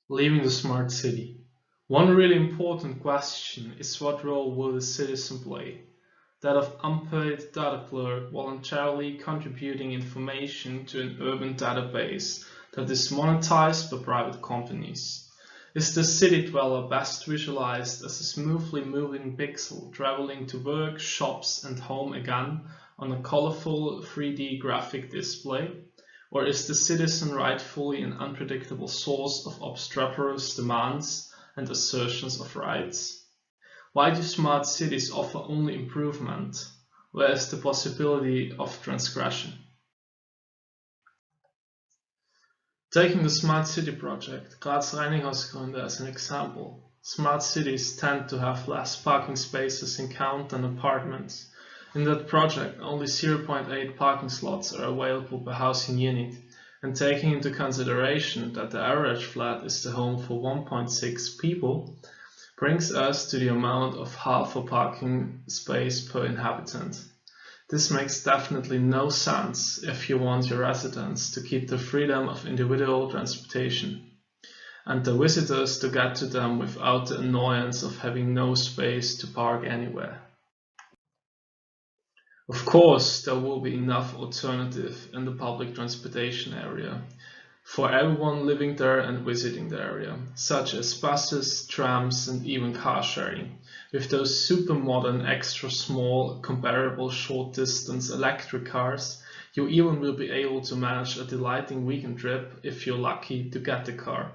Leaving the smart city. One really important question is what role will the citizen play? That of unpaid data clerk voluntarily contributing information to an urban database that is monetized by private companies. Is the city dweller best visualized as a smoothly moving pixel traveling to work, shops, and home again on a colorful 3D graphic display? Or is the citizen rightfully an unpredictable source of obstreperous demands and assertions of rights? Why do smart cities offer only improvement, whereas the possibility of transgression? Taking the Smart City project, Graz Reinigungsgründe as an example, smart cities tend to have less parking spaces in count than apartments. In that project, only 0.8 parking slots are available per housing unit, and taking into consideration that the average flat is the home for 1.6 people, brings us to the amount of half a parking space per inhabitant. This makes definitely no sense if you want your residents to keep the freedom of individual transportation and the visitors to get to them without the annoyance of having no space to park anywhere. Of course, there will be enough alternative in the public transportation area for everyone living there and visiting the area, such as buses, trams, and even car sharing. With those super modern, extra small, comparable short distance electric cars, you even will be able to manage a delighting weekend trip if you're lucky to get the car.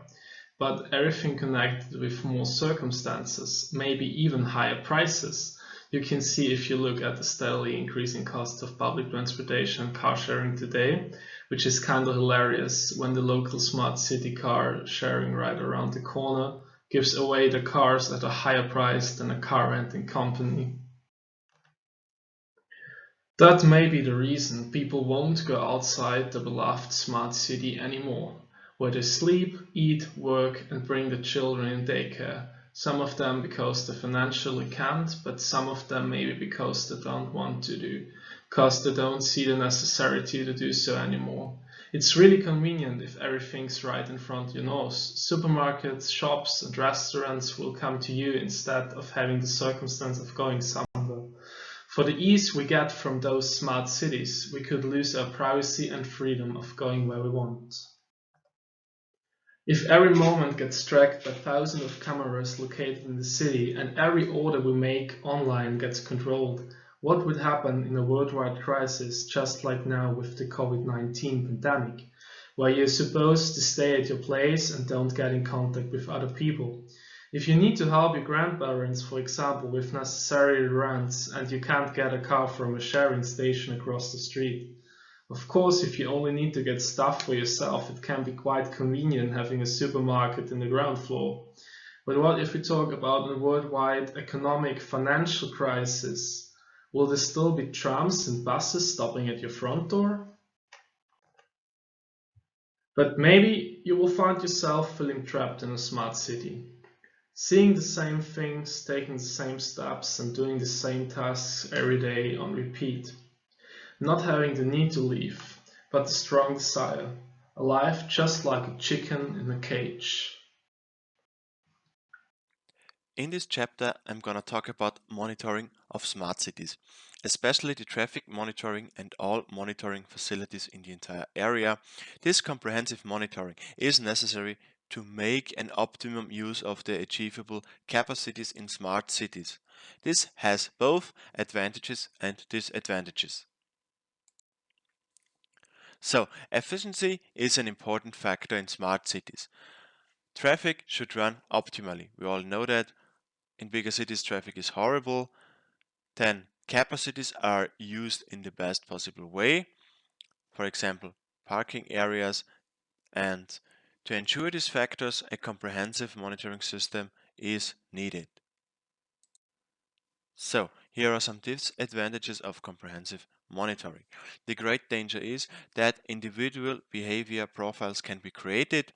But everything connected with more circumstances, maybe even higher prices, you can see if you look at the steadily increasing cost of public transportation and car sharing today, which is kind of hilarious when the local smart city car sharing right around the corner gives away the cars at a higher price than a car renting company. That may be the reason people won't go outside the beloved smart city anymore, where they sleep, eat, work, and bring the children in daycare. Some of them because they financially can't, but some of them maybe because they don't want to do, because they don't see the necessity to do so anymore. It's really convenient if everything's right in front of your nose. Supermarkets, shops, and restaurants will come to you instead of having the circumstance of going somewhere. For the ease we get from those smart cities, we could lose our privacy and freedom of going where we want. If every moment gets tracked by thousands of cameras located in the city and every order we make online gets controlled, what would happen in a worldwide crisis just like now with the COVID-19 pandemic, where you're supposed to stay at your place and don't get in contact with other people? If you need to help your grandparents, for example, with necessary errands and you can't get a car from a sharing station across the street, of course, if you only need to get stuff for yourself, it can be quite convenient having a supermarket in the ground floor. But what if we talk about a worldwide economic financial crisis? Will there still be trams and buses stopping at your front door? But maybe you will find yourself feeling trapped in a smart city, seeing the same things, taking the same steps, and doing the same tasks every day on repeat. Not having the need to leave, but the strong desire, alive just like a chicken in a cage. In this chapter, I'm gonna talk about monitoring of smart cities, especially the traffic monitoring and all monitoring facilities in the entire area. This comprehensive monitoring is necessary to make an optimum use of the achievable capacities in smart cities. This has both advantages and disadvantages. So, efficiency is an important factor in smart cities. Traffic should run optimally. We all know that. In bigger cities, traffic is horrible. Then capacities are used in the best possible way, for example, parking areas, and to ensure these factors, a comprehensive monitoring system is needed. So, here are some disadvantages of comprehensive monitoring. The great danger is that individual behavior profiles can be created,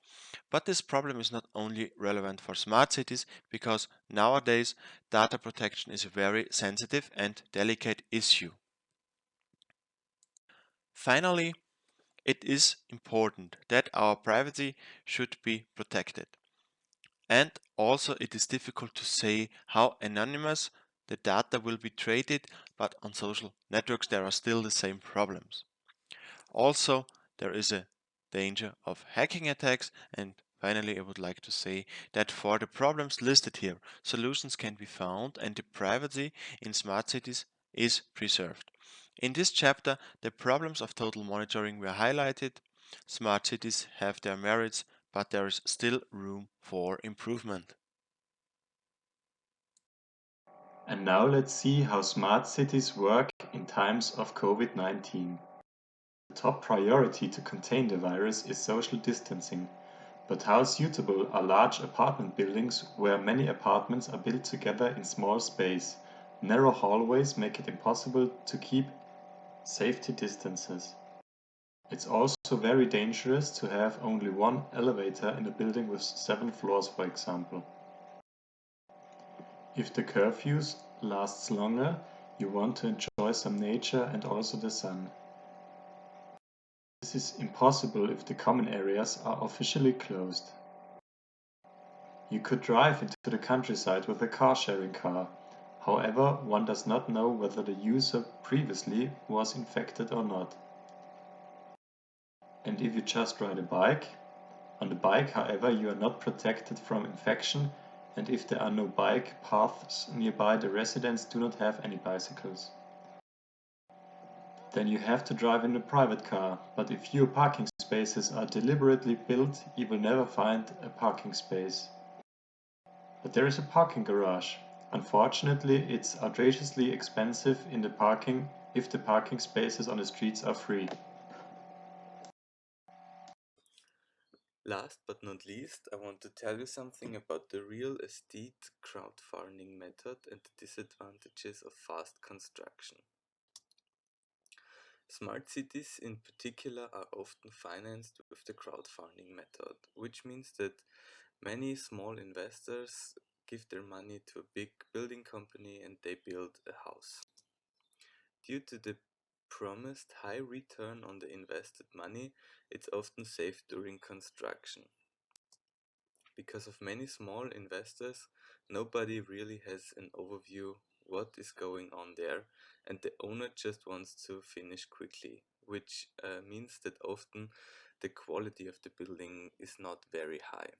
but this problem is not only relevant for smart cities because nowadays data protection is a very sensitive and delicate issue. Finally, it is important that our privacy should be protected. And also it is difficult to say how anonymous the data will be traded, but on social networks there are still the same problems. Also, there is a danger of hacking attacks, and finally I would like to say that for the problems listed here, solutions can be found and the privacy in smart cities is preserved. In this chapter, the problems of total monitoring were highlighted. Smart cities have their merits, but there is still room for improvement. And now let's see how smart cities work in times of COVID-19. The top priority to contain the virus is social distancing. But how suitable are large apartment buildings where many apartments are built together in small space? Narrow hallways make it impossible to keep safety distances. It's also very dangerous to have only one elevator in a building with 7 floors, for example. If the curfew lasts longer, you want to enjoy some nature and also the sun. This is impossible if the common areas are officially closed. You could drive into the countryside with a car-sharing car. However, one does not know whether the user previously was infected or not. And if you just ride a bike, on the bike, however, you are not protected from infection, and if there are no bike paths nearby, the residents do not have any bicycles. Then you have to drive in a private car, but if fewer parking spaces are deliberately built, you will never find a parking space. But there is a parking garage. Unfortunately, it's outrageously expensive in the parking if the parking spaces on the streets are free. Last but not least, I want to tell you something about the real estate crowdfunding method and the disadvantages of fast construction. Smart cities in particular are often financed with the crowdfunding method, which means that many small investors give their money to a big building company and they build a house. Due to the promised high return on the invested money, it's often safe during construction. Because of many small investors, nobody really has an overview what is going on there, and the owner just wants to finish quickly, which means that often the quality of the building is not very high.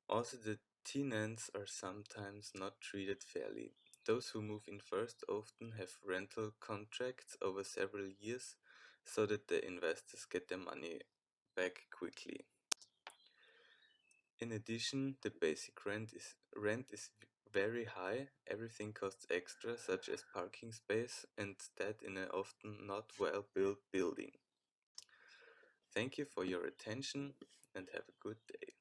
Also, the tenants are sometimes not treated fairly. Those who move in first often have rental contracts over several years so that the investors get their money back quickly. In addition, the basic rent is very high. Everything costs extra, such as parking space, and that in an often not well-built building. Thank you for your attention and have a good day.